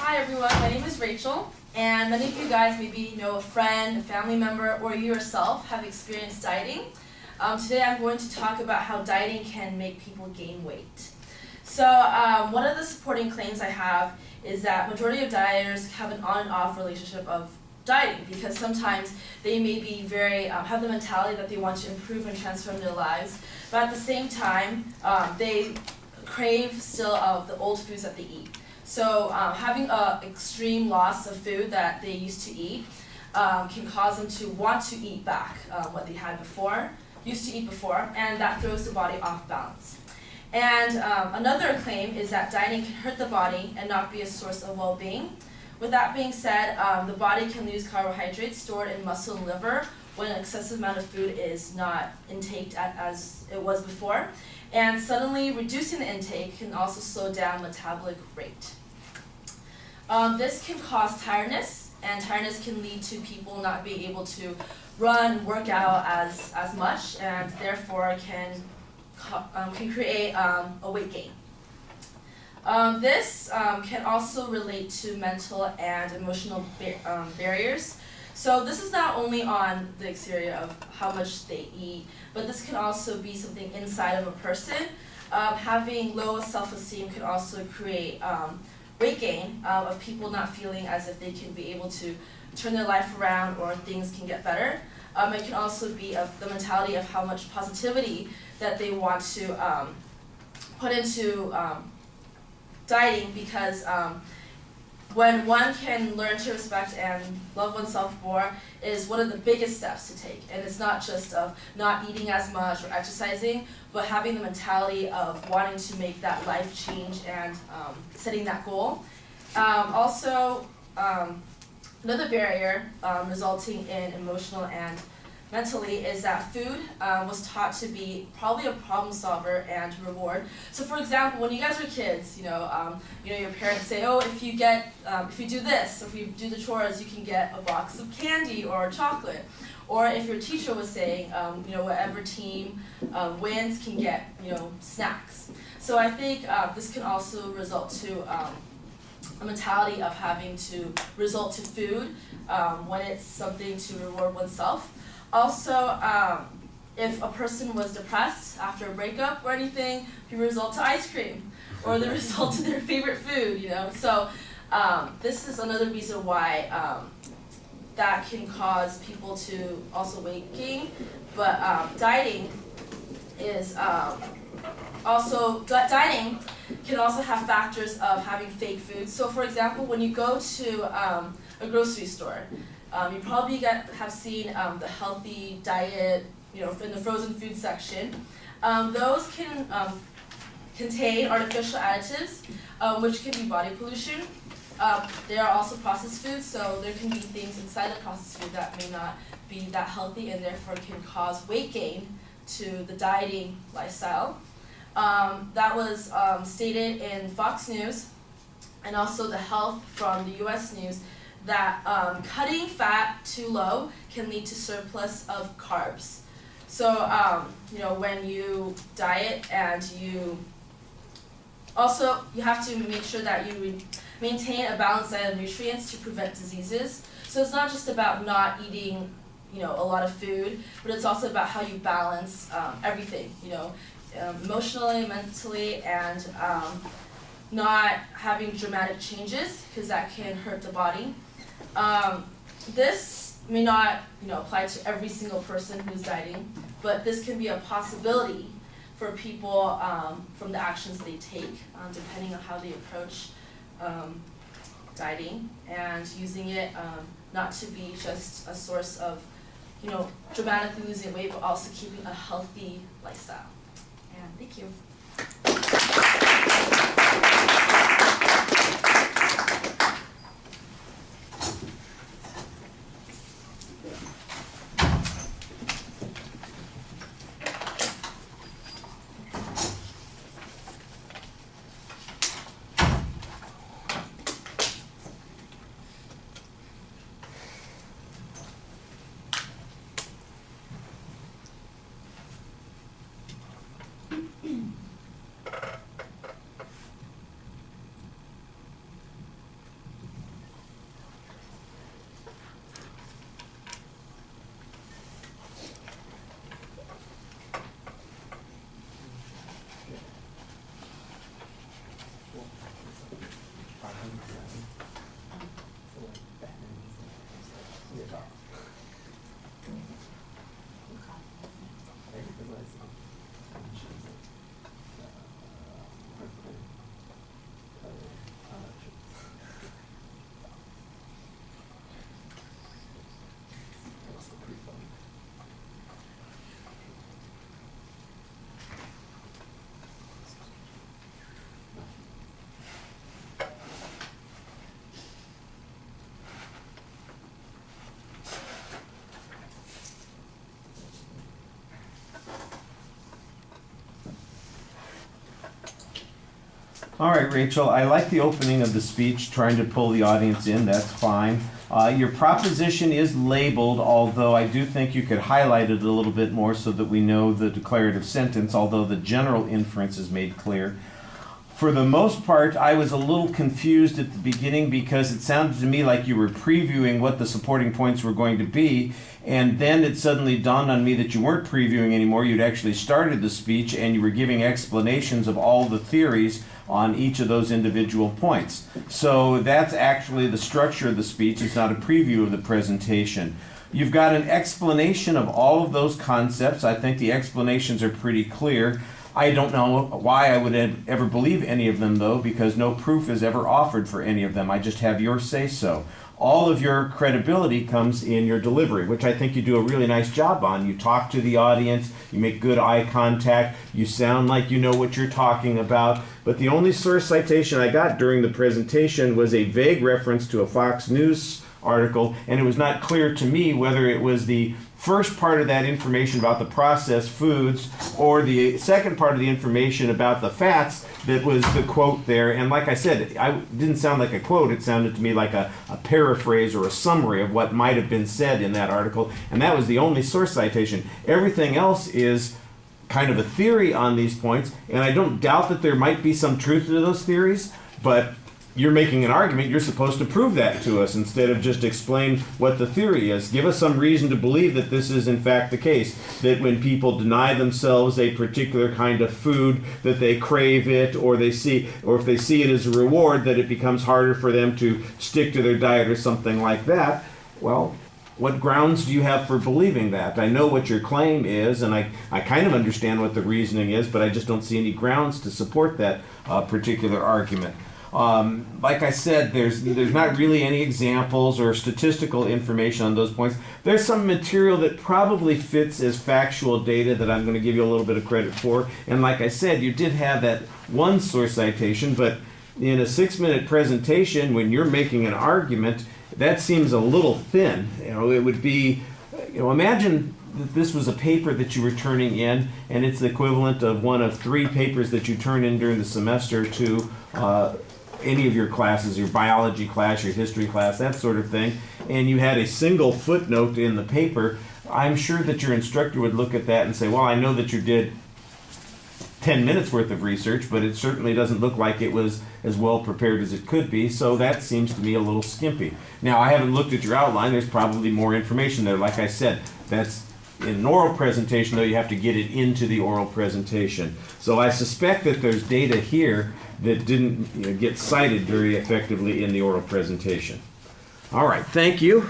Hi everyone, my name is Rachel, and many of you guys maybe know a friend, a family member, or you yourself have experienced dieting. Today I'm going to talk about how dieting can make people gain weight. So one of the supporting claims I have is that majority of dieters have an on and off relationship of dieting, because sometimes they may be have the mentality that they want to improve and transform their lives, but at the same time they crave still of the old foods that they eat. So having an extreme loss of food that they used to eat can cause them to want to eat back what they used to eat before, and that throws the body off balance. And another claim is that dieting can hurt the body and not be a source of well-being. With that being said, the body can lose carbohydrates stored in muscle and liver when an excessive amount of food is not intaked as it was before. And suddenly reducing the intake can also slow down metabolic rate. This can cause tiredness, and tiredness can lead to people not being able to run and work out as much, and therefore can create a weight gain. This can also relate to mental and emotional barriers. So this is not only on the exterior of how much they eat, but this can also be something inside of a person. Having low self-esteem can also create weight gain of people not feeling as if they can be able to turn their life around or things can get better. It can also be of the mentality of how much positivity that they want to put into dieting, because when one can learn to respect and love oneself more is one of the biggest steps to take. And it's not just of not eating as much or exercising, but having the mentality of wanting to make that life change and setting that goal. Another barrier resulting in emotional and mentally is that food was taught to be probably a problem solver and reward. So for example, when you guys were kids, your parents say, oh, if you do this, if you do the chores, you can get a box of candy or chocolate. Or if your teacher was saying, whatever team wins can get, snacks. So I think this can also result to a mentality of having to resort to food when it's something to reward oneself. Also, if a person was depressed after a breakup or anything, people resort to ice cream, or they resort to their favorite food, So this is another reason why that can cause people to also weight gain. But dieting can also have factors of having fake food. So for example, when you go to a grocery store, you probably have seen the healthy diet, in the frozen food section. Those can contain artificial additives, which can be body pollution. They are also processed foods, so there can be things inside the processed food that may not be that healthy and therefore can cause weight gain to the dieting lifestyle. That was stated in Fox News and also the Health from the US News, that cutting fat too low can lead to surplus of carbs. So, when you diet, and you have to make sure that you maintain a balanced diet of nutrients to prevent diseases. So it's not just about not eating, a lot of food, but it's also about how you balance everything, emotionally, mentally, and not having dramatic changes, because that can hurt the body. This may not apply to every single person who's dieting, but this can be a possibility for people from the actions they take, depending on how they approach dieting, and using it not to be just a source of dramatically losing weight, but also keeping a healthy lifestyle. And thank you. All right, Rachel, I like the opening of the speech, trying to pull the audience in. That's fine. Your proposition is labeled, although I do think you could highlight it a little bit more so that we know the declarative sentence, although the general inference is made clear. For the most part, I was a little confused at the beginning because it sounded to me like you were previewing what the supporting points were going to be, and then it suddenly dawned on me that you weren't previewing anymore. You'd actually started the speech and you were giving explanations of all the theories on each of those individual points. So that's actually the structure of the speech. It's not a preview of the presentation. You've got an explanation of all of those concepts. I think the explanations are pretty clear. I don't know why I would ever believe any of them, though, because no proof is ever offered for any of them. I just have your say-so. All of your credibility comes in your delivery, which I think you do a really nice job on. You talk to the audience, you make good eye contact, you sound like you know what you're talking about. But the only source citation I got during the presentation was a vague reference to a Fox News article, and it was not clear to me whether it was the first part of that information about the processed foods or the second part of the information about the fats that was the quote there. And like I said, it didn't sound like a quote. It sounded to me like a paraphrase or a summary of what might have been said in that article. And that was the only source citation. Everything else is kind of a theory on these points. And I don't doubt that there might be some truth to those theories, but you're making an argument, you're supposed to prove that to us instead of just explain what the theory is. Give us some reason to believe that this is in fact the case, that when people deny themselves a particular kind of food, that they crave it, or if they see it as a reward, that it becomes harder for them to stick to their diet or something like that. Well, what grounds do you have for believing that? I know what your claim is, and I kind of understand what the reasoning is, but I just don't see any grounds to support that particular argument. Like I said, there's not really any examples or statistical information on those points. There's some material that probably fits as factual data that I'm going to give you a little bit of credit for. And like I said, you did have that one source citation, but in a 6-minute presentation, when you're making an argument, that seems a little thin. It would be, imagine that this was a paper that you were turning in, and it's the equivalent of one of 3 papers that you turn in during the semester to any of your classes, your biology class, your history class, that sort of thing, and you had a single footnote in the paper. I'm sure that your instructor would look at that and say, well, I know that you did 10 minutes worth of research, but it certainly doesn't look like it was as well prepared as it could be, so that seems to me a little skimpy. Now, I haven't looked at your outline. There's probably more information there. Like I said, that's in an oral presentation, though, you have to get it into the oral presentation. So I suspect that there's data here that didn't get cited very effectively in the oral presentation. All right, thank you.